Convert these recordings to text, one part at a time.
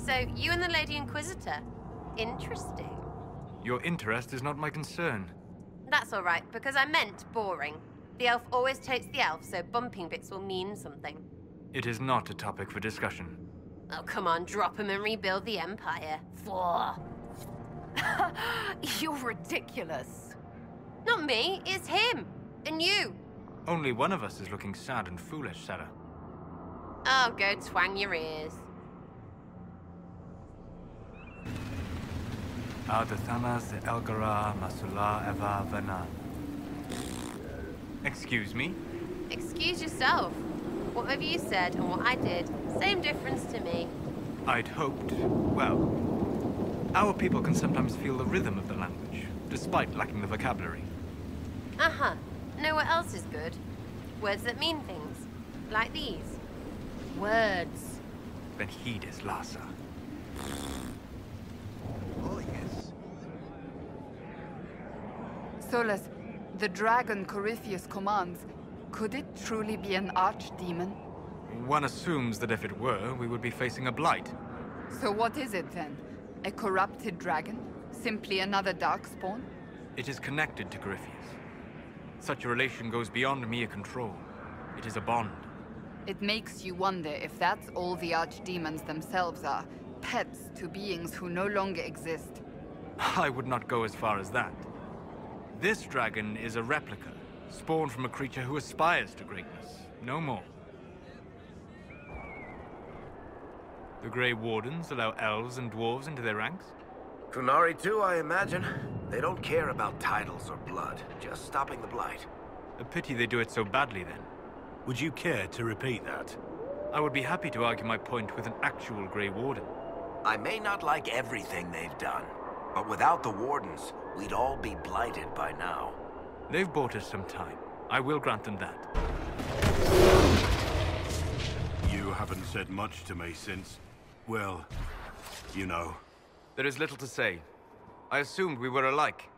So, you and the Lady Inquisitor. Interesting. Your interest is not my concern. That's alright, because I meant boring. The elf always takes the elf, so bumping bits will mean something. It is not a topic for discussion. Oh, come on, drop him and rebuild the Empire. For. You're ridiculous. Not me, it's him. And you. Only one of us is looking sad and foolish, Sarah. Oh, go twang your ears. Adathanas Elgara Masula Eva Vana. Excuse me? Excuse yourself. Whatever you said and what I did, same difference to me. I'd hoped, well, our people can sometimes feel the rhythm of the language, despite lacking the vocabulary. Uh-huh. Know what else is good? Words that mean things. Like these. Words. Then heed is Lhasa. Oh, yes. Solas, the dragon Corypheus commands, could it truly be an archdemon? One assumes that if it were, we would be facing a blight. So what is it then? A corrupted dragon? Simply another darkspawn? It is connected to Corypheus. Such a relation goes beyond mere control. It is a bond. It makes you wonder if that's all the archdemons themselves are. Pets to beings who no longer exist. I would not go as far as that. This dragon is a replica, spawned from a creature who aspires to greatness. No more. The Grey Wardens allow elves and dwarves into their ranks? Kunari too, I imagine. They don't care about titles or blood, just stopping the blight. A pity they do it so badly, then. Would you care to repeat that? I would be happy to argue my point with an actual Grey Warden. I may not like everything they've done, but without the Wardens, we'd all be blighted by now. They've bought us some time. I will grant them that. You haven't said much to me since, well, you know. There is little to say. I assumed we were alike.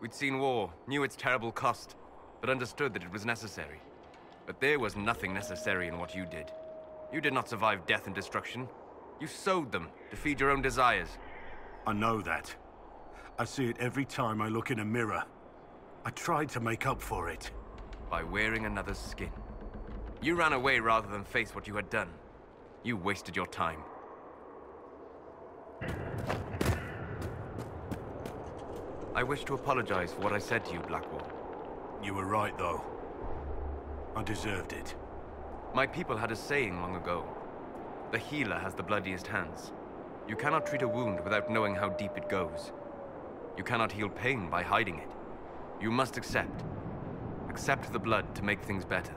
We'd seen war, knew its terrible cost, but understood that it was necessary. But there was nothing necessary in what you did. You did not survive death and destruction. You sowed them to feed your own desires. I know that. I see it every time I look in a mirror. I tried to make up for it. By wearing another's skin. You ran away rather than face what you had done. You wasted your time. I wish to apologize for what I said to you, Blackwall. You were right, though. I deserved it. My people had a saying long ago. The healer has the bloodiest hands. You cannot treat a wound without knowing how deep it goes. You cannot heal pain by hiding it. You must accept. Accept the blood to make things better.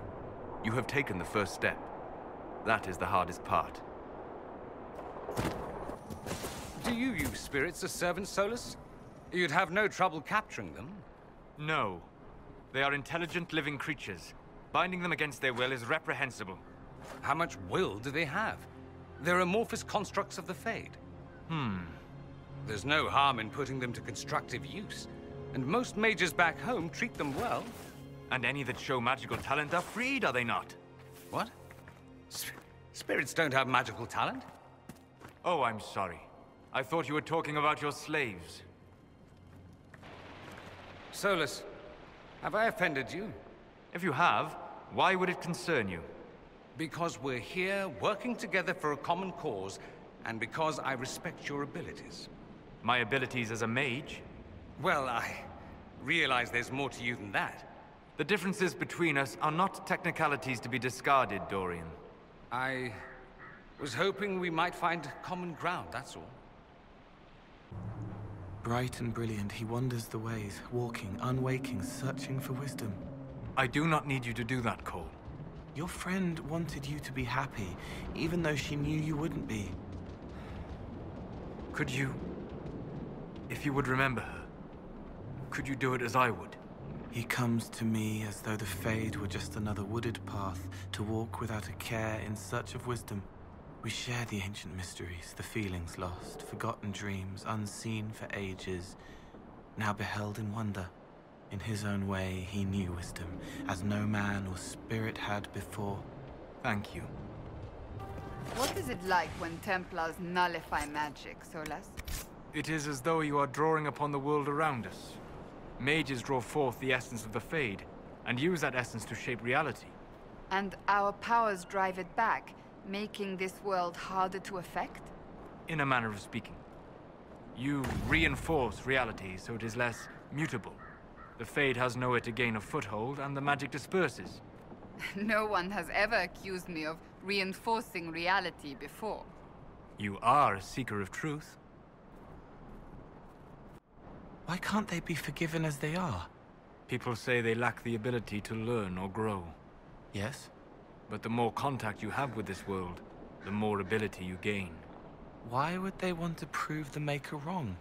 You have taken the first step. That is the hardest part. Do you use spirits as servants, Solas? You'd have no trouble capturing them. No. They are intelligent living creatures. Binding them against their will is reprehensible. How much will do they have? They're amorphous constructs of the Fade. There's no harm in putting them to constructive use. And most mages back home treat them well. And any that show magical talent are freed, are they not? What? Spirits don't have magical talent? Oh, I'm sorry. I thought you were talking about your slaves. Solas, have I offended you? If you have, why would it concern you? Because we're here working together for a common cause, and because I respect your abilities. My abilities as a mage? Well, I realize there's more to you than that. The differences between us are not technicalities to be discarded, Dorian. I was hoping we might find common ground, that's all. Bright and brilliant, he wanders the ways, walking, unwaking, searching for wisdom. I do not need you to do that, Cole. Your friend wanted you to be happy, even though she knew you wouldn't be. Could you... if you would remember her, could you do it as I would? He comes to me as though the Fade were just another wooded path to walk without a care in search of wisdom. We share the ancient mysteries, the feelings lost, forgotten dreams, unseen for ages, now beheld in wonder. In his own way, he knew wisdom, as no man or spirit had before. Thank you. What is it like when Templars nullify magic, Solas? It is as though you are drawing upon the world around us. Mages draw forth the essence of the Fade, and use that essence to shape reality. And our powers drive it back, making this world harder to affect? In a manner of speaking. You reinforce reality so it is less mutable. The Fade has nowhere to gain a foothold, and the magic disperses. No one has ever accused me of reinforcing reality before. You are a seeker of truth. Why can't they be forgiven as they are? People say they lack the ability to learn or grow. Yes? But the more contact you have with this world, the more ability you gain. Why would they want to prove the Maker wrong?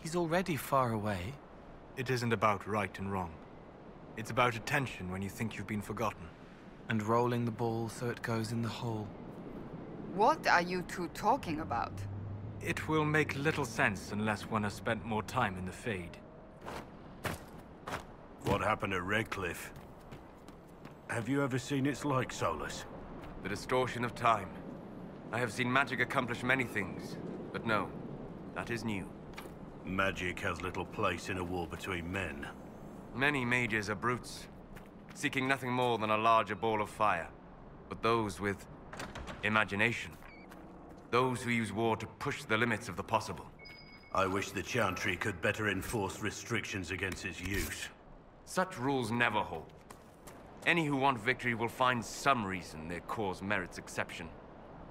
He's already far away. It isn't about right and wrong. It's about attention when you think you've been forgotten. And rolling the ball so it goes in the hole. What are you two talking about? It will make little sense unless one has spent more time in the Fade. What happened at Redcliffe? Have you ever seen its like, Solas? The distortion of time. I have seen magic accomplish many things, but no, that is new. Magic has little place in a war between men. Many mages are brutes, seeking nothing more than a larger ball of fire. But those with imagination, those who use war to push the limits of the possible. I wish the Chantry could better enforce restrictions against its use. Such rules never hold. Any who want victory will find some reason their cause merits exception.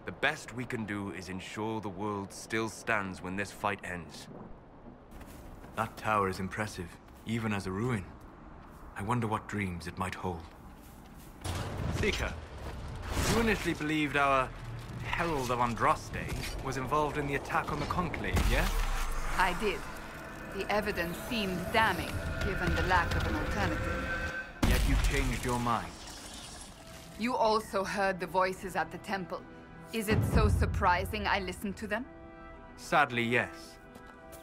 The best we can do is ensure the world still stands when this fight ends. That tower is impressive, even as a ruin. I wonder what dreams it might hold. Seeker, you initially believed our Herald of Andraste was involved in the attack on the Conclave, yes? I did. The evidence seemed damning, given the lack of an alternative. Yet you changed your mind. You also heard the voices at the temple. Is it so surprising I listened to them? Sadly, yes.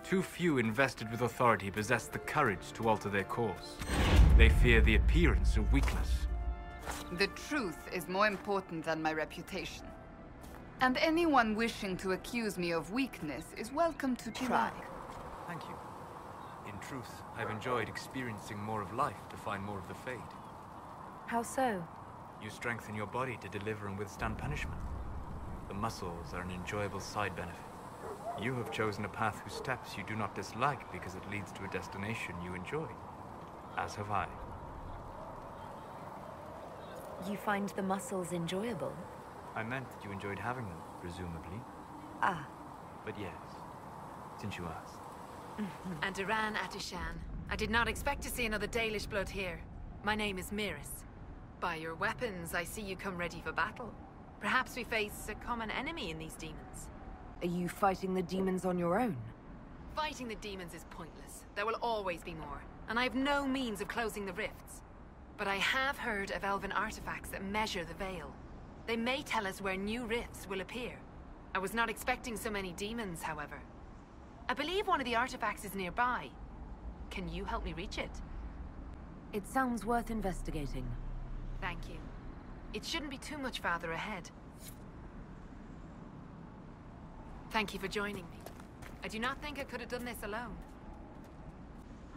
Too few invested with authority possess the courage to alter their course. They fear the appearance of weakness. The truth is more important than my reputation. And anyone wishing to accuse me of weakness is welcome to try. Thank you. In truth, I've enjoyed experiencing more of life to find more of the Fade. How so? You strengthen your body to deliver and withstand punishment. The muscles are an enjoyable side benefit. You have chosen a path whose steps you do not dislike because it leads to a destination you enjoy. As have I. You find the muscles enjoyable? I meant that you enjoyed having them, presumably. Ah. But yes, since you asked. And Duran Atishan. I did not expect to see another Dalish blood here. My name is Miris. By your weapons, I see you come ready for battle. Perhaps we face a common enemy in these demons. Are you fighting the demons on your own? Fighting the demons is pointless. There will always be more, and I have no means of closing the rifts. But I have heard of elven artifacts that measure the veil. They may tell us where new rifts will appear. I was not expecting so many demons, however. I believe one of the artifacts is nearby. Can you help me reach it? It sounds worth investigating. Thank you. It shouldn't be too much farther ahead. Thank you for joining me. I do not think I could have done this alone.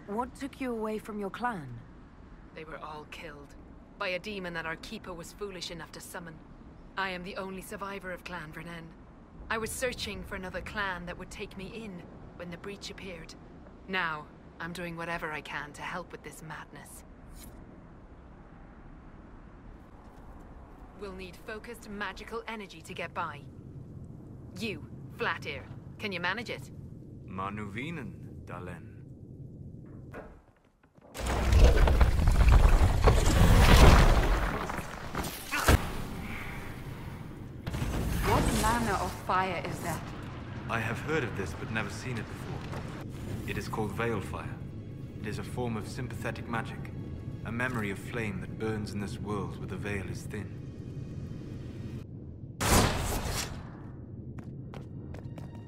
What took you away from your clan? They were all killed by a demon that our keeper was foolish enough to summon. I am the only survivor of Clan Vernen. I was searching for another clan that would take me in when the breach appeared. Now, I'm doing whatever I can to help with this madness. We'll need focused magical energy to get by. You, Flatear, can you manage it? Manuvinen, Dalen. What manner of fire is that? I have heard of this, but never seen it before. It is called Veil Fire. It is a form of sympathetic magic. A memory of flame that burns in this world where the veil is thin.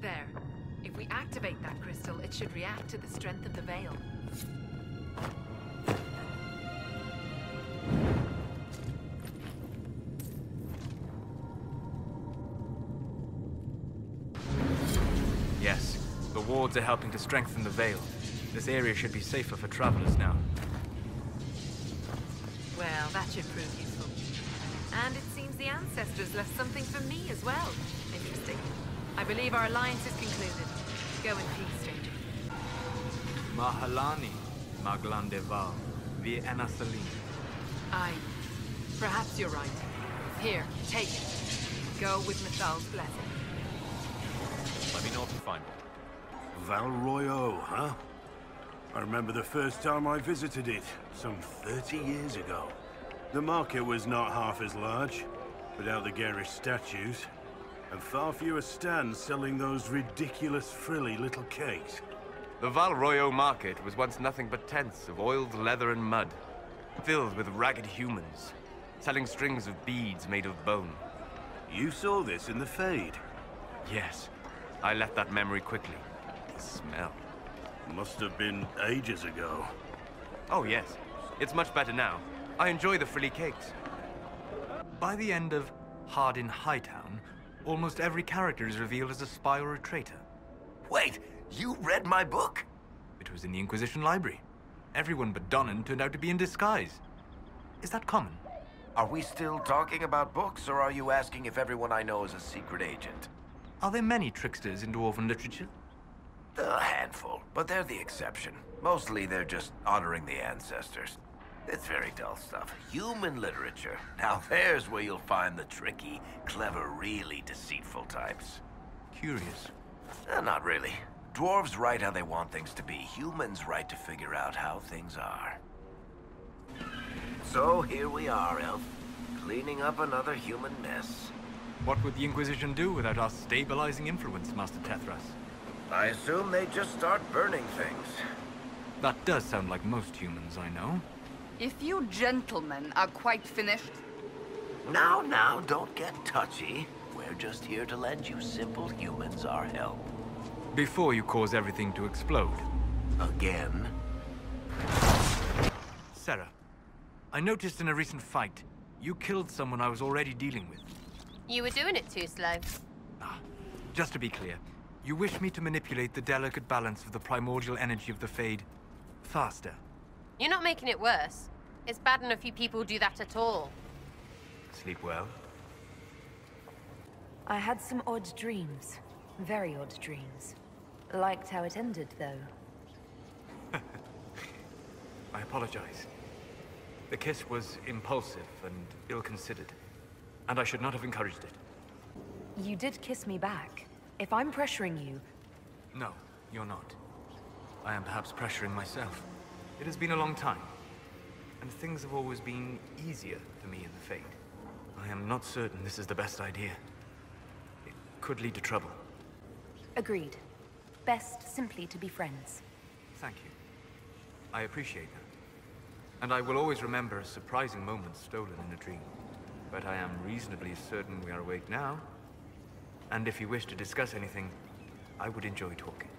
There. If we activate that crystal, it should react to the strength of the veil. Yes, the wards are helping to strengthen the Veil. This area should be safer for travelers now. Well, that should prove useful. And it seems the ancestors left something for me as well. Interesting. I believe our alliance is concluded. Go in peace, stranger. Mahalani, Maglandeval, vi Enasalim. Aye. Perhaps you're right. Here, take it. Go with Mithal's blessing. Let me know if you find it. Val Royaux, huh? I remember the first time I visited it, some 30 years ago. The market was not half as large, without the garish statues, and far fewer stands selling those ridiculous frilly little cakes. The Val Royaux market was once nothing but tents of oiled leather and mud, filled with ragged humans, selling strings of beads made of bone. You saw this in the Fade? Yes, I left that memory quickly. The smell. Must have been ages ago. Oh yes, it's much better now. I enjoy the frilly cakes. By the end of Hardin Hightown, almost every character is revealed as a spy or a traitor. Wait, you read my book? It was in the Inquisition library. Everyone but Donnan turned out to be in disguise. Is that common? Are we still talking about books, or are you asking if everyone I know is a secret agent? Are there many tricksters in dwarven literature? A handful, but they're the exception. Mostly they're just honoring the ancestors. It's very dull stuff. Human literature. Now there's where you'll find the tricky, clever, really deceitful types. Curious. Not really. Dwarves write how they want things to be. Humans write to figure out how things are. So here we are, Elf. Cleaning up another human mess. What would the Inquisition do without our stabilizing influence, Master Tethras? I assume they just start burning things. That does sound like most humans I know. If you gentlemen are quite finished... Now, don't get touchy. We're just here to lend you simple humans our help. Before you cause everything to explode. Again? Sarah, I noticed in a recent fight, you killed someone I was already dealing with. You were doing it too slow. Just to be clear, you wish me to manipulate the delicate balance of the primordial energy of the Fade faster. You're not making it worse. It's bad enough you people do that at all. Sleep well? I had some odd dreams. Very odd dreams. Liked how it ended, though. I apologize. The kiss was impulsive and ill-considered, and I should not have encouraged it. You did kiss me back. If I'm pressuring you... No, you're not. I am perhaps pressuring myself. It has been a long time, and things have always been easier for me in the Fade. I am not certain this is the best idea. It could lead to trouble. Agreed. Best simply to be friends. Thank you. I appreciate that. And I will always remember a surprising moment stolen in a dream. But I am reasonably certain we are awake now. And if you wish to discuss anything, I would enjoy talking.